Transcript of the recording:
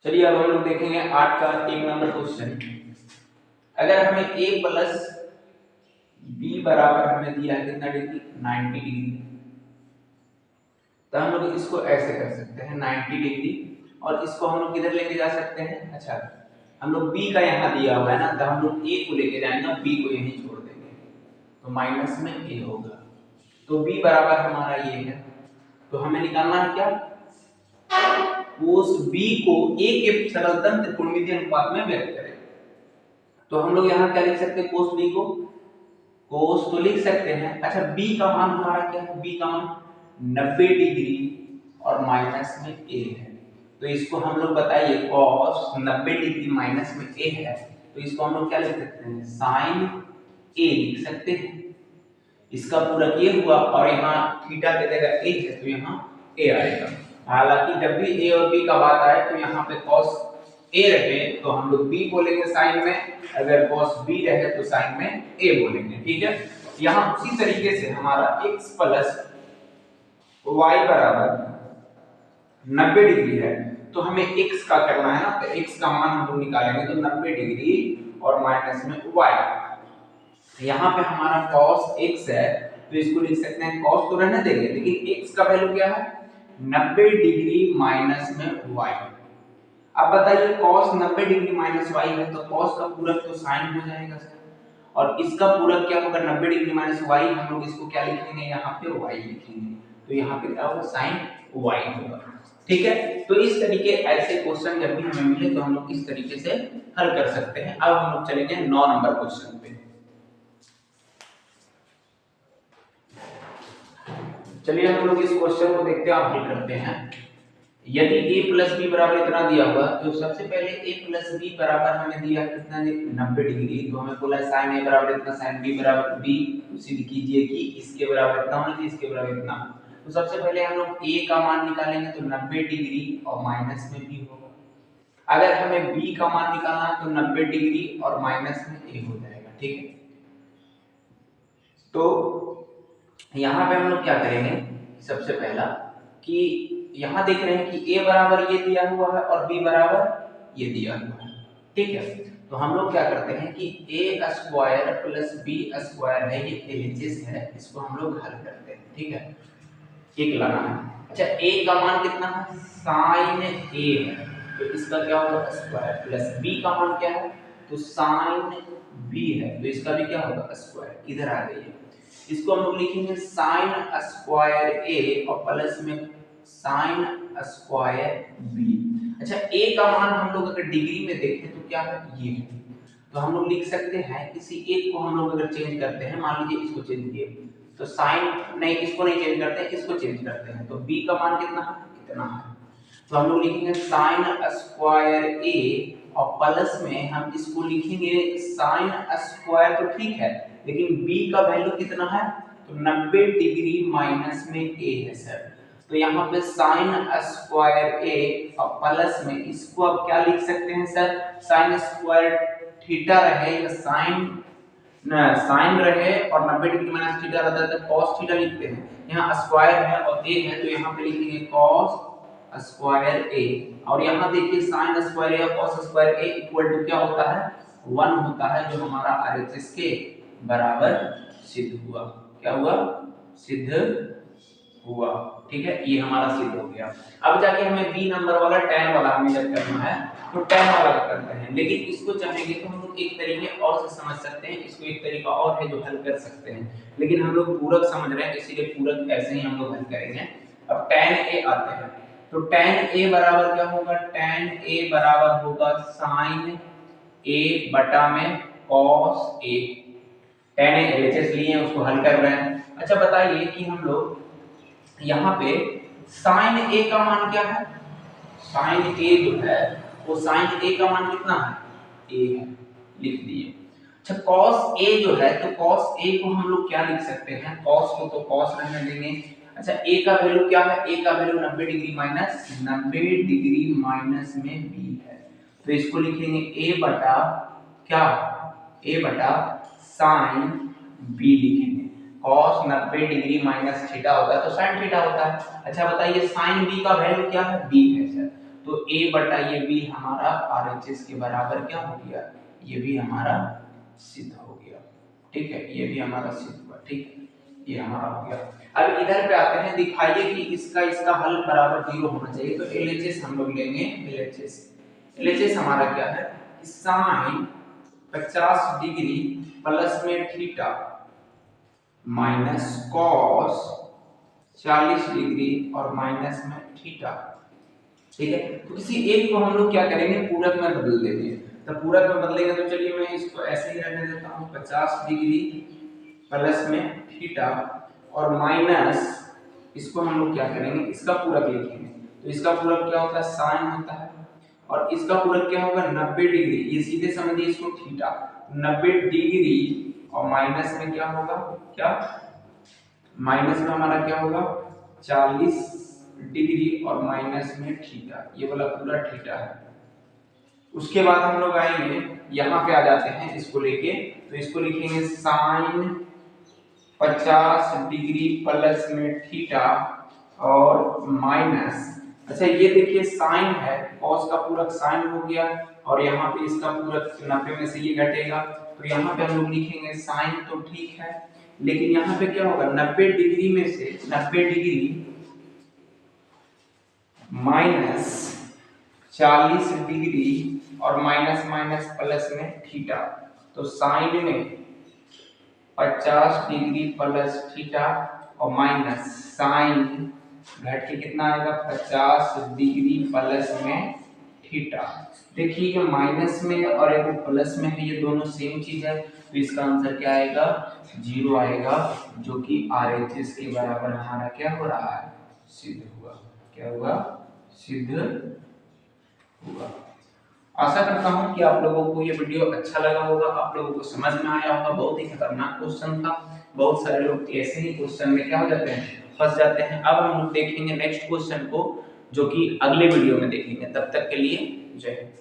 चलिए अब हम लोग देखेंगे 8 का 1 नंबर क्वेश्चन। अगर हमें a प्लस b बराबर हमें दिया है कितना डिग्री 90 डिग्री, तो हम लोग इसको ऐसे कर सकते हैं 90 डिग्री और इसको हम लोग किधर लेके जा सकते हैं। अच्छा हम लोग b का यहाँ दिया हुआ है ना, तो हम लोग a को लेके जाएंगे और b को यहीं छोड़ देंगे, तो माइनस में a होगा। तो b बराबर हमारा ये है, तो हमें निकालना है क्या, कोस b को a के सरलतम त्रिकोणमितीय अनुपात में व्यक्त करें। तो हम लोग यहाँ क्या लिख सकते हैं, कोस b को कोस तो लिख सकते हैं। अच्छा b का मान हमारा क्या है, b का मान 90 डिग्री और माइनस में a है, तो इसको हम लोग बताइए cos 90 डिग्री माइनस में a है, तो इसको हम लोग क्या लिख सकते हैं, sin a लिख सकते हैं। इसका पूरक ये हुआ और यहाँ थीटा की जगह a है तो यहाँ a आएगा। हालांकि जब भी a और b का बात आए तो यहाँ पे cos a रहे तो हम लोग b बोलेंगे साइन में, अगर cos b रहे तो साइन में a बोलेंगे। ठीक है, यहाँ उसी तरीके से हमारा x प्लस y बराबर 90 डिग्री है, तो हमें x का करना है ना, तो x का मान हम लोग निकालेंगे तो 90 डिग्री और माइनस में y। यहाँ पे हमारा cos x है तो इसको लिख सकते हैं, cos तो रहने देंगे लेकिन x का वैल्यू क्या है 90 डिग्री माइनस में y। अब बताइए cos 90 डिग्री माइनस y है तो cos का पूरक तो sin हो जाएगा सर, और इसका पूरक क्या होगा 90 डिग्री माइनस y, हम लोग इसको क्या लिखेंगे यहाँ पे y लिखेंगे, तो यहाँ पे क्या होगा sin y होगा। ठीक है, तो इस तरीके ऐसे क्वेश्चन जब भी हमें मिले तो हम लोग इस तरीके से हल कर सकते हैं। अब हम लोग चलेंगे 9 नंबर क्वेश्चन पे। चलिए हम लोग इस क्वेश्चन को देखते हैं, हल करते हैं। यदि a प्लस बी बराबर इतना दिया हुआ, तो सबसे पहले a प्लस बी बराबर हमें दिया है कितना 90 डिग्री, तो हमें बोला sin a बराबर इतना sin b बराबर b, तो सिद्ध कीजिए कि इसके बराबर इतना होना चाहिए, इसके बराबर इतना। तो सबसे पहले हम लोग a का मान निकालेंगे तो 90 डिग्री और माइनस में b होगा। अगर हमें b का मान निकालना है तो 90 डिग्री और माइनस में a हो जाएगा। ठीक है, तो यहाँ पे हम लोग क्या करेंगे, सबसे पहला कि यहाँ देख रहे हैं कि a बराबर ये दिया हुआ है और b बराबर ये दिया हुआ है। ठीक है, तो हम लोग क्या करते हैं कि a square plus b square है, ये LHS है, इसको हम लोग हल करते हैं। ठीक है, एक लाना है। अच्छा a का मान कितना है sin a है, तो इसका क्या होगा स्क्वायर, प्लस b का मान क्या है तो sin b है, तो इसका भी क्या होगा स्क्वायर। इधर आ गई है, इसको हम लोग लिखेंगे sin स्क्वायर a और प्लस में sin स्क्वायर b। अच्छा a का मान हम लोग अगर डिग्री में देखें तो क्या है ये है, तो हम लोग लिख सकते हैं किसी एक को हम लोग अगर चेंज करते हैं, मान लीजिए इसको चेंज किए तो sin नहीं, इसको नहीं चेंज करते हैं, इसको चेंज करते हैं, तो b का मान कितना है कितना है, तो हम लोग लिखेंगे sin स्क्वायर a और प्लस में हम इसको लिखेंगे sin स्क्वायर, तो ठीक है लेकिन b का वैल्यू कितना है तो 90 डिग्री माइनस में a है सर, तो यहाँ पे sin स्क्वायर a और प्लस में इसको अब क्या लिख सकते हैं सर, sin स्क्वायर थीटा रहे या साइन रहे और 90 डिग्री माइनस थीटा रहता है तो cos थीटा लिखते हैं। यहाँ स्क्वायर है और a है तो यहाँ पे लिखेंगे cos स्क्वायर a, और यहाँ देखिए sin स्क्वायर a और cos square a equal to क्या होता है 1 होता है, जो हमारा RHS के बराबर सिद्ध हुआ। क्या हुआ सिद्ध हुआ। ठीक है, ये हमारा सिद्ध हो गया। अब जाके हमें बी नंबर वाला tan वाला हमें जब करना है तो tan वाला करते हैं, लेकिन इसको चाहेंगे तो हम लोग एक तरीके और से समझ सकते हैं, इसको एक तरीका और है जो हल कर सकते हैं, लेकिन हम लोग पूरक समझ रहे हैं इसीलिए पूरक ऐसे ही हम लोग हल करेंगे। अब tan a आते हैं, तो tan a बराबर क्या होगा, tan a बराबर होगा sin a बटा में cos a। tan a LHS लिए हैं उसको हल कर रहे हैं। अच्छा बताइए कि हम लोग यहाँ पे sin a का मान क्या है, sin a जो है वो sin a का मान कितना है a है, लिख दिए। अच्छा cos a जो है तो cos a को हम लोग क्या लिख सकते हैं, cos को तो cos रहने देंगे। अच्छा a का वैल्यू क्या है, a का value 90 degree minus 90 degree minus में b है, तो इसको लिखेंगे a बटा क्या a बटा sin b लिखेंगे। cos 90 डिग्री माइनस थीटा होता है तो sin थीटा होता है। अच्छा बताइए sin b का वैल्यू क्या है b है सर, तो ए बटा ये बी हमारा आरएचएस के बराबर क्या हो गया, ये भी हमारा सिद्ध हो गया। ठीक है, ये भी हमारा सिद्ध हुआ। ठीक है, ये हमारा हो गया। अब इधर पे आते हैं, दिखाइए कि इसका हल बराबर 0 होना चाहिए। तो एलएचएस हम लोग लेंगे। एलएचएस हमारा क्या है, साइन 50 डिग्री प्लस में थीटा माइनस कॉस 40 डिग्री और माइनस में थीटा। ठीक है, तो किसी एक को हम लोग क्या करेंगे, पूरक में बदल देंगे। तो पूरक में बदलेंगे तो चलिए मैं इसको ऐसे ही रहने देता हूँ, 50 डिग्री प्लस में थीटा और माइनस इसको हम लोग क्या करेंगे, इसका पूरक लिखेंगे। तो इसका पूरक क्या होता है, साइन होता है, और इसका पूरक क्या होगा 90 डिग्री। ये सीधे समझिए इसको थीटा, 90 डिग्री और माइनस में क्या होगा, क्या माइनस में हमारा क्या होगा 40 डिग्री और माइनस में थीटा, ये वाला पूरा थीटा है। उसके बाद हम लोग आएंगे यहाँ पे आ जाते हैं इसको लेके, तो इसको लिखेंगे साइन 50 डिग्री प्लस में थीटा और माइनस, अच्छा ये देखिए साइन है, कॉस का पूरक साइन हो गया और यहाँ पे इसका पूरक 90 में से ये घटेगा, तो यहाँ पे हम लोग लिखेंगे साइन तो ठीक है, लेकिन यहाँ पे क्या होगा 90 डिग्री में से 90 डिग्री माइनस 40 डिग्री और माइनस माइनस प्लस में थीटा, तो साइन में 50 डिग्री प्लस थीटा और माइनस साइन घट के कितना आएगा 50 डिग्री प्लस में थीटा। देखिए ये माइनस में और एक प्लस में है, ये दोनों सेम चीज है, तो इसका आंसर क्या आएगा 0 आएगा, जो कि आरएचएस के बराबर हमारा क्या हो रहा है, सिद्ध हुआ। क्या हुआ, सिद्ध हुआ। आशा करता हूं कि आप लोगों को ये वीडियो अच्छा लगा होगा, आप लोगों को समझ में आया होगा। बहुत ही खतरनाक क्वेश्चन था, बहुत सारे लोग ऐसे ही क्वेश्चन में क्या हो जाते हैं, फंस जाते हैं। अब हम लोग देखेंगे नेक्स्ट क्वेश्चन को, जो कि अगले वीडियो में देखेंगे। तब तक के लिए जय हिंद।